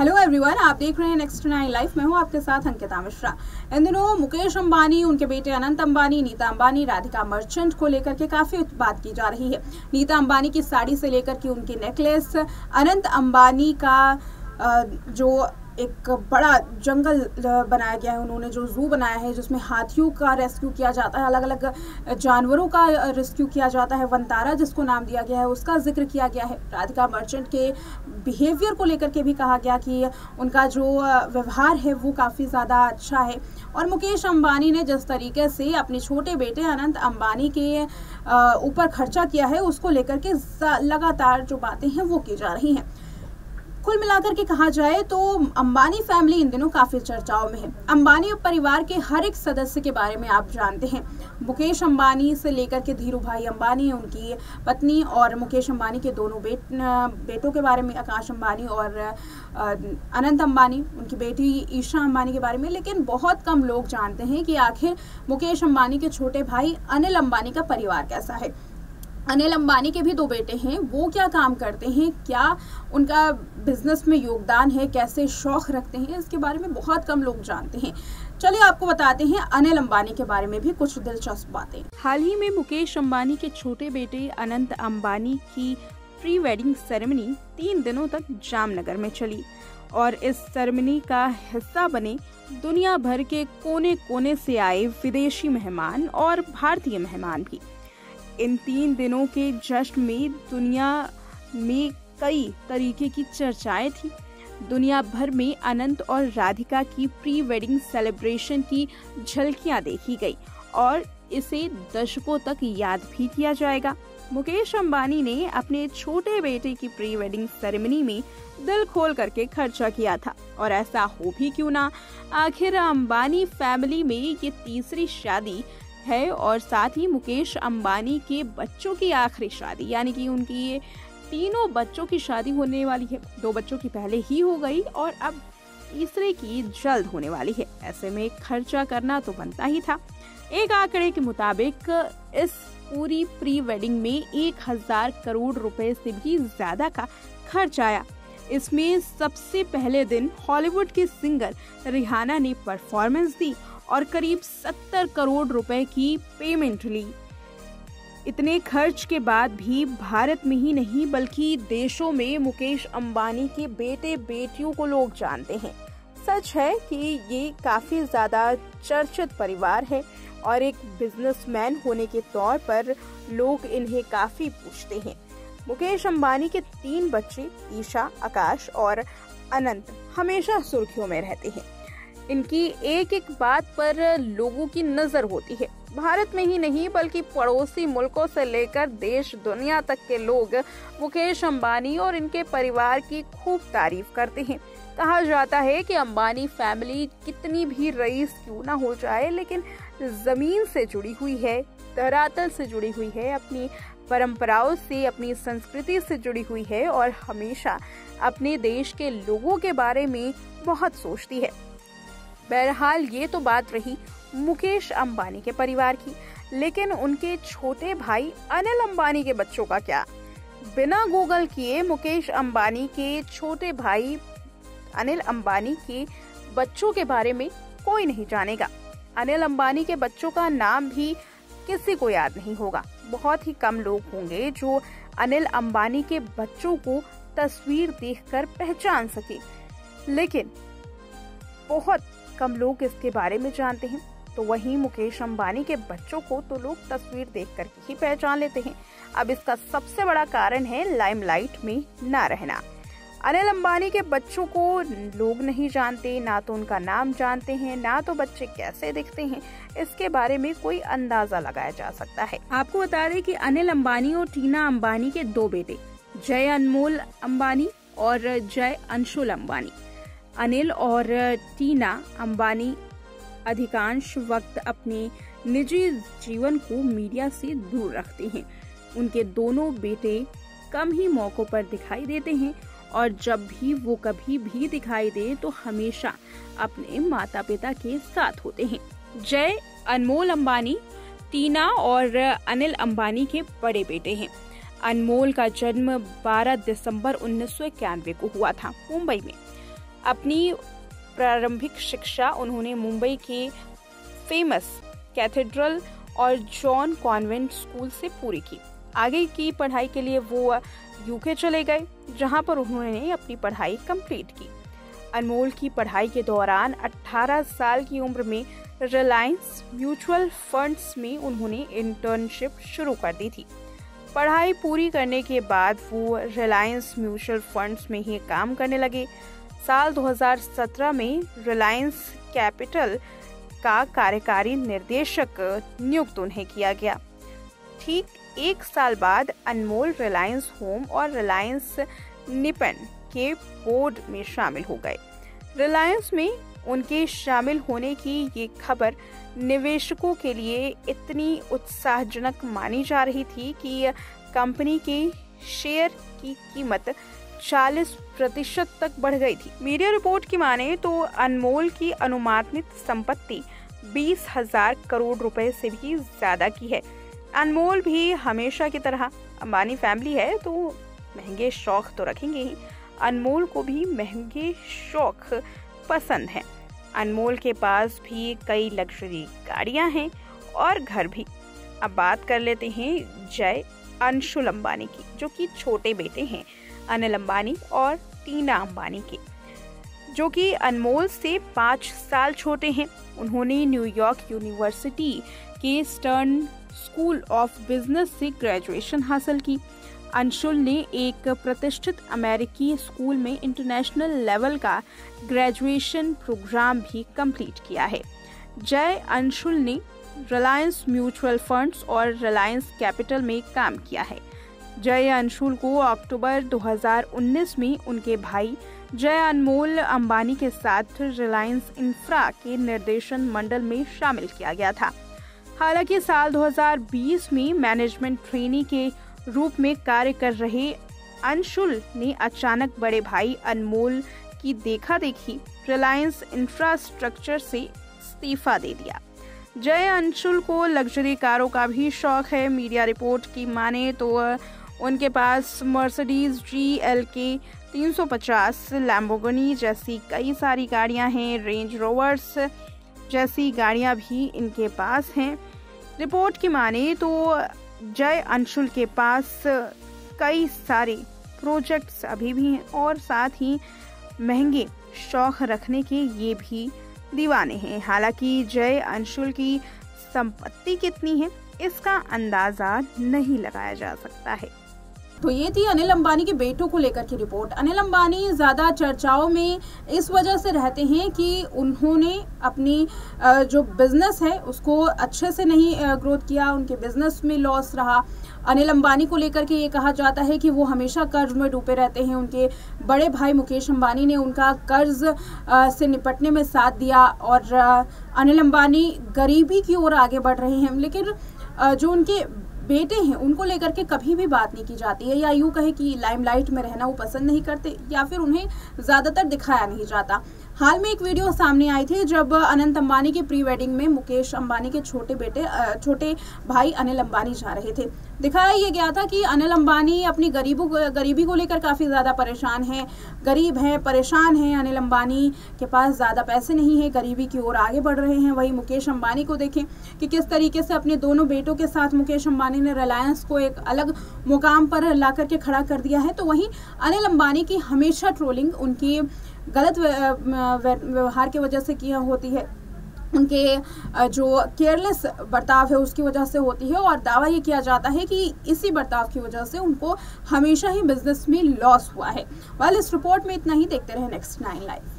Hello everyone, आप देख रहे हैं नेक्स्ट 9 लाइफ। मैं हूं आपके साथ अंकिता मिश्रा। इन दिनों मुकेश अंबानी, उनके बेटे अनंत अंबानी, नीता अंबानी, राधिका मर्चेंट को लेकर के काफी बात की जा रही है। नीता अंबानी की साड़ी से लेकर के उनकी नेकलेस, अनंत अंबानी का जो एक बड़ा जंगल बनाया गया है, उन्होंने जो जू बनाया है जिसमें हाथियों का रेस्क्यू किया जाता है, अलग अलग जानवरों का रेस्क्यू किया जाता है, वनतारा जिसको नाम दिया गया है उसका जिक्र किया गया है। राधिका मर्चेंट के बिहेवियर को लेकर के भी कहा गया कि उनका जो व्यवहार है वो काफ़ी ज़्यादा अच्छा है। और मुकेश अंबानी ने जिस तरीके से अपने छोटे बेटे अनंत अंबानी के ऊपर खर्चा किया है उसको लेकर के लगातार जो बातें हैं वो की जा रही हैं। कुल मिलाकर के कहा जाए तो अंबानी फैमिली इन दिनों काफी चर्चाओं में है। अंबानी परिवार के हर एक सदस्य के बारे में आप जानते हैं। मुकेश अंबानी से लेकर के धीरू भाई अंबानी, उनकी पत्नी और मुकेश अंबानी के दोनों बेटों के बारे में, आकाश अंबानी और अनंत अंबानी, उनकी बेटी ईशा अंबानी के बारे में। लेकिन बहुत कम लोग जानते हैं कि आखिर मुकेश अंबानी के छोटे भाई अनिल अंबानी का परिवार कैसा है। अनिल अंबानी के भी 2 बेटे हैं, वो क्या काम करते हैं, क्या उनका बिजनेस में योगदान है, कैसे शौक रखते हैं, इसके बारे में बहुत कम लोग जानते हैं। चलिए आपको बताते हैं अनिल अंबानी के बारे में भी कुछ दिलचस्प बातें। हाल ही में मुकेश अंबानी के छोटे बेटे अनंत अंबानी की प्री वेडिंग सेरेमनी 3 दिनों तक जामनगर में चली और इस सेरेमनी का हिस्सा बने दुनिया भर के कोने कोने से आए विदेशी मेहमान और भारतीय मेहमान भी। इन 3 दिनों के जश्न में दुनिया में कई तरीके की चर्चाएं थी। दुनिया भर में अनंत और राधिका की प्री वेडिंग सेलिब्रेशन की झलकियां देखी गई और इसे दशकों तक याद भी किया जाएगा। मुकेश अंबानी ने अपने छोटे बेटे की प्री वेडिंग सेरेमनी में दिल खोल करके खर्चा किया था और ऐसा हो भी क्यों ना, आखिर अंबानी फैमिली में ये तीसरी शादी है और साथ ही मुकेश अंबानी के बच्चों की आखिरी शादी, यानी कि उनकी ये तीनों बच्चों की शादी होने वाली है। 2 बच्चों की पहले ही हो गई और अब तीसरे की जल्द होने वाली है। ऐसे में खर्चा करना तो बनता ही था। एक आंकड़े के मुताबिक इस पूरी प्री वेडिंग में 1000 करोड़ रुपए से भी ज्यादा का खर्च आया। इसमें सबसे पहले दिन हॉलीवुड की सिंगर रिहाना ने परफॉर्मेंस दी और करीब 70 करोड़ रुपए की पेमेंट ली। इतने खर्च के बाद भी भारत में ही नहीं बल्कि देशों में मुकेश अंबानी के बेटे बेटियों को लोग जानते हैं। सच है कि ये काफी ज्यादा चर्चित परिवार है और एक बिजनेसमैन होने के तौर पर लोग इन्हें काफी पूछते हैं। मुकेश अंबानी के 3 बच्चे ईशा, आकाश और अनंत हमेशा सुर्खियों में रहते हैं। इनकी एक एक बात पर लोगों की नजर होती है। भारत में ही नहीं बल्कि पड़ोसी मुल्कों से लेकर देश दुनिया तक के लोग मुकेश अंबानी और इनके परिवार की खूब तारीफ करते हैं। कहा जाता है कि अंबानी फैमिली कितनी भी रईस क्यों ना हो जाए लेकिन जमीन से जुड़ी हुई है, धरातल से जुड़ी हुई है, अपनी परंपराओं से, अपनी संस्कृति से जुड़ी हुई है और हमेशा अपने देश के लोगों के बारे में बहुत सोचती है। बहरहाल ये तो बात रही मुकेश अंबानी के परिवार की, लेकिन उनके छोटे भाई अनिल अंबानी के बच्चों का क्या? बिना गूगल किए मुकेश अंबानी के छोटे भाई अनिल अंबानी के बच्चों के बारे में कोई नहीं जानेगा। अनिल अंबानी के बच्चों का नाम भी किसी को याद नहीं होगा। बहुत ही कम लोग होंगे जो अनिल अंबानी के बच्चों को तस्वीर देखकर पहचान सके, लेकिन बहुत कम लोग इसके बारे में जानते हैं। तो वहीं मुकेश अंबानी के बच्चों को तो लोग तस्वीर देखकर ही पहचान लेते हैं। अब इसका सबसे बड़ा कारण है लाइमलाइट में ना रहना। अनिल अंबानी के बच्चों को लोग नहीं जानते, ना तो उनका नाम जानते हैं, ना तो बच्चे कैसे दिखते हैं, इसके बारे में कोई अंदाजा लगाया जा सकता है। आपको बता दें कि अनिल अंबानी और टीना अंबानी के 2 बेटे, जय अनमोल अंबानी और जय अंशुल अंबानी। अनिल और टीना अंबानी अधिकांश वक्त अपने निजी जीवन को मीडिया से दूर रखते हैं। उनके दोनों बेटे कम ही मौकों पर दिखाई देते हैं और जब भी वो कभी भी दिखाई दे तो हमेशा अपने माता पिता के साथ होते हैं। जय अनमोल अंबानी टीना और अनिल अंबानी के बड़े बेटे हैं। अनमोल का जन्म 12 दिसंबर 1991 को हुआ था मुंबई में। अपनी प्रारंभिक शिक्षा उन्होंने मुंबई के फेमस कैथेड्रल और जॉन कॉन्वेंट स्कूल से पूरी की। आगे की पढ़ाई के लिए वो यूके चले गए, जहां पर उन्होंने अपनी पढ़ाई कंप्लीट की। अनमोल की पढ़ाई के दौरान 18 साल की उम्र में रिलायंस म्यूचुअल फंड्स में उन्होंने इंटर्नशिप शुरू कर दी थी। पढ़ाई पूरी करने के बाद वो रिलायंस म्यूचुअल फंड्स में ही काम करने लगे। साल 2017 में रिलायंस कैपिटल का कार्यकारी निर्देशक नियुक्त उन्हें किया गया। ठीक एक साल बाद अनमोल रिलायंस होम और रिलायंस निपन के बोर्ड में शामिल हो गए। रिलायंस में उनके शामिल होने की ये खबर निवेशकों के लिए इतनी उत्साहजनक मानी जा रही थी कि कंपनी के शेयर की कीमत 40% तक बढ़ गई थी। मीडिया रिपोर्ट की माने तो अनमोल की अनुमानित संपत्ति 20,000 करोड़ रुपए से भी ज्यादा की है। अनमोल भी हमेशा की तरह अंबानी फैमिली है तो महंगे शौक तो रखेंगे ही। अनमोल को भी महंगे शौक पसंद हैं। अनमोल के पास भी कई लग्जरी गाड़ियां हैं और घर भी। अब बात कर लेते हैं जय अंशुल अंबानी की, जो कि छोटे बेटे हैं अनिल अंबानी और टीना अंबानी के, जो कि अनमोल से 5 साल छोटे हैं। उन्होंने न्यूयॉर्क यूनिवर्सिटी के स्टर्न स्कूल ऑफ बिजनेस से ग्रेजुएशन हासिल की। अंशुल ने एक प्रतिष्ठित अमेरिकी स्कूल में इंटरनेशनल लेवल का ग्रेजुएशन प्रोग्राम भी कंप्लीट किया है। जय अंशुल ने रिलायंस म्यूचुअल फंड्स और रिलायंस कैपिटल में काम किया है। जय अंशुल को अक्टूबर 2019 में उनके भाई जय अनमोल अंबानी के साथ रिलायंस इंफ्रा के निर्देशन मंडल में शामिल किया गया था। हालांकि साल 2020 में मैनेजमेंट ट्रेनी के रूप में कार्य कर रहे अंशुल ने अचानक बड़े भाई अनमोल की देखा देखी रिलायंस इंफ्रास्ट्रक्चर से इस्तीफा दे दिया। जय अंशुल को लग्जरी कारों का भी शौक है। मीडिया रिपोर्ट की माने तो उनके पास मर्सिडीज GLK 350, लैम्बोर्गिनी जैसी कई सारी गाड़ियां हैं। रेंज रोवर्स जैसी गाड़ियां भी इनके पास हैं। रिपोर्ट की माने तो जय अंशुल के पास कई सारे प्रोजेक्ट्स अभी भी हैं और साथ ही महंगे शौक रखने के ये भी दीवाने हैं। हालांकि जय अंशुल की संपत्ति कितनी है इसका अंदाजा नहीं लगाया जा सकता है। तो ये थी अनिल अंबानी के बेटों को लेकर की रिपोर्ट। अनिल अंबानी ज़्यादा चर्चाओं में इस वजह से रहते हैं कि उन्होंने अपनी जो बिजनेस है उसको अच्छे से नहीं ग्रोथ किया, उनके बिजनेस में लॉस रहा। अनिल अंबानी को लेकर के ये कहा जाता है कि वो हमेशा कर्ज में डूबे रहते हैं। उनके बड़े भाई मुकेश अंबानी ने उनका कर्ज से निपटने में साथ दिया और अनिल अंबानी गरीबी की ओर आगे बढ़ रहे हैं। लेकिन जो उनके बेटे हैं उनको लेकर के कभी भी बात नहीं की जाती है, या यूँ कहे कि लाइमलाइट में रहना वो पसंद नहीं करते या फिर उन्हें ज़्यादातर दिखाया नहीं जाता। हाल में एक वीडियो सामने आई थी जब अनंत अंबानी के प्री वेडिंग में मुकेश अंबानी के छोटे भाई अनिल अंबानी जा रहे थे। दिखाया ये गया था कि अनिल अंबानी अपनी गरीबी को लेकर काफ़ी ज़्यादा परेशान हैं, गरीब हैं, परेशान हैं। अनिल अंबानी के पास ज़्यादा पैसे नहीं है, गरीबी की ओर आगे बढ़ रहे हैं। वहीं मुकेश अंबानी को देखें कि किस तरीके से अपने दोनों बेटों के साथ मुकेश अंबानी ने रिलायंस को एक अलग मुकाम पर ला करके खड़ा कर दिया है। तो वहीं अनिल अंबानी की हमेशा ट्रोलिंग उनकी गलत व्यवहार की वजह से किया होती है, उनके जो केयरलेस बर्ताव है उसकी वजह से होती है, और दावा ये किया जाता है कि इसी बर्ताव की वजह से उनको हमेशा ही बिजनेस में लॉस हुआ है। इस रिपोर्ट में इतना ही। देखते रहे नेक्स्ट 9 लाइव।